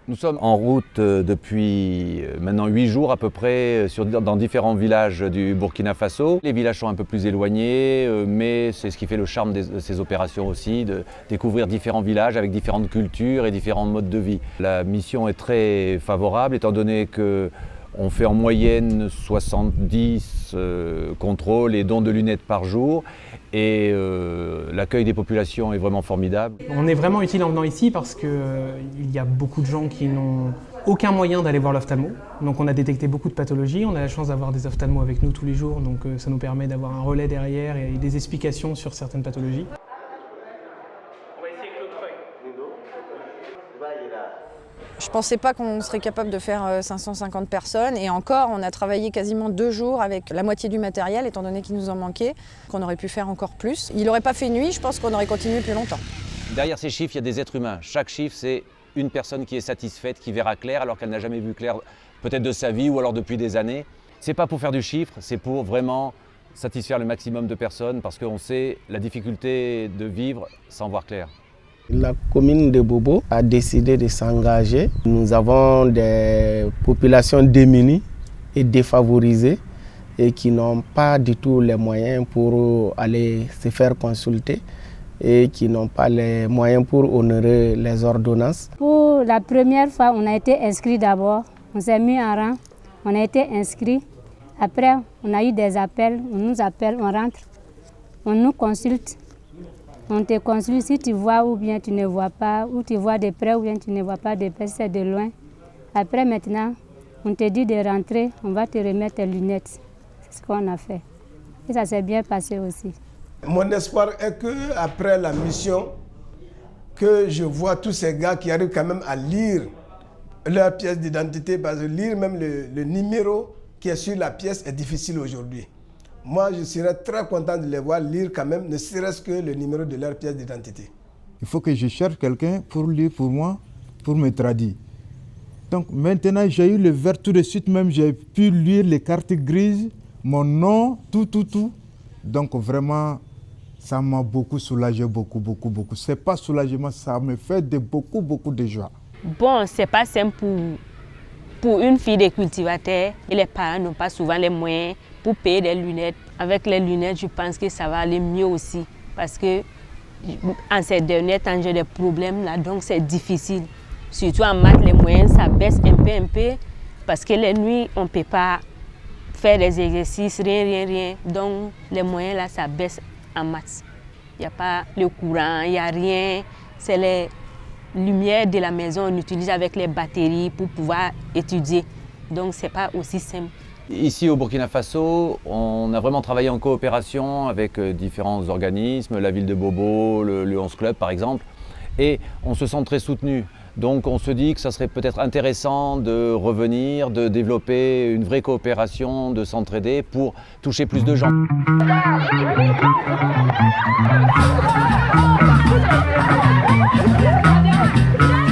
Nous sommes en route depuis maintenant 8 jours à peu près dans différents villages du Burkina Faso. Les villages sont un peu plus éloignés, mais c'est ce qui fait le charme de ces opérations aussi, de découvrir différents villages avec différentes cultures et différents modes de vie. La mission est très favorable étant donné qu'on fait en moyenne 70 contrôles et dons de lunettes par jour. Et l'accueil des populations est vraiment formidable. On est vraiment utile en venant ici parce qu'il y a beaucoup de gens qui n'ont aucun moyen d'aller voir l'ophtalmo. Donc on a détecté beaucoup de pathologies, on a la chance d'avoir des ophtalmos avec nous tous les jours, donc ça nous permet d'avoir un relais derrière et des explications sur certaines pathologies. On va essayer avec l'autre œil. Je ne pensais pas qu'on serait capable de faire 550 personnes et encore, on a travaillé quasiment 2 jours avec la moitié du matériel étant donné qu'il nous en manquait, qu'on aurait pu faire encore plus. Il n'aurait pas fait nuit, je pense qu'on aurait continué plus longtemps. Derrière ces chiffres, il y a des êtres humains. Chaque chiffre, c'est une personne qui est satisfaite, qui verra clair alors qu'elle n'a jamais vu clair, peut-être de sa vie ou alors depuis des années. Ce n'est pas pour faire du chiffre, c'est pour vraiment satisfaire le maximum de personnes parce qu'on sait la difficulté de vivre sans voir clair. La commune de Bobo a décidé de s'engager. Nous avons des populations démunies et défavorisées et qui n'ont pas du tout les moyens pour aller se faire consulter et qui n'ont pas les moyens pour honorer les ordonnances. Pour la première fois, on a été inscrit d'abord, on s'est mis en rang, on a été inscrit. Après, on a eu des appels, on nous appelle, on rentre, on nous consulte. On te consulte si tu vois ou bien tu ne vois pas, ou tu vois de près ou bien tu ne vois pas de près, c'est de loin. Après maintenant, on te dit de rentrer, on va te remettre tes lunettes. C'est ce qu'on a fait. Et ça s'est bien passé aussi. Mon espoir est qu'après la mission, que je vois tous ces gars qui arrivent quand même à lire leur pièce d'identité, parce que lire même le numéro qui est sur la pièce est difficile aujourd'hui. Moi, je serais très content de les voir lire quand même, ne serait-ce que le numéro de leur pièce d'identité. Il faut que je cherche quelqu'un pour lire pour moi, pour me traduire. Donc maintenant, j'ai eu le verre tout de suite, même j'ai pu lire les cartes grises, mon nom, tout. Donc vraiment, ça m'a beaucoup soulagé, beaucoup. C'est pas soulagement, ça me fait beaucoup de joie. Bon, c'est pas simple pour une fille de cultivateur et les parents n'ont pas souvent les moyens pour payer des lunettes. Avec les lunettes, je pense que ça va aller mieux aussi parce que en ces derniers temps, j'ai des problèmes là, donc c'est difficile. Surtout en maths, les moyens, ça baisse un peu parce que les nuits, on ne peut pas faire des exercices, rien. Donc les moyens là, ça baisse en maths. Il n'y a pas le courant, il n'y a rien. C'est les lumières de la maison, on utilise avec les batteries pour pouvoir étudier. Donc ce n'est pas aussi simple. Ici au Burkina Faso, on a vraiment travaillé en coopération avec différents organismes, la ville de Bobo, le Lions Club par exemple, et on se sent très soutenu. Donc on se dit que ça serait peut-être intéressant de revenir, de développer une vraie coopération, de s'entraider pour toucher plus de gens. Yeah.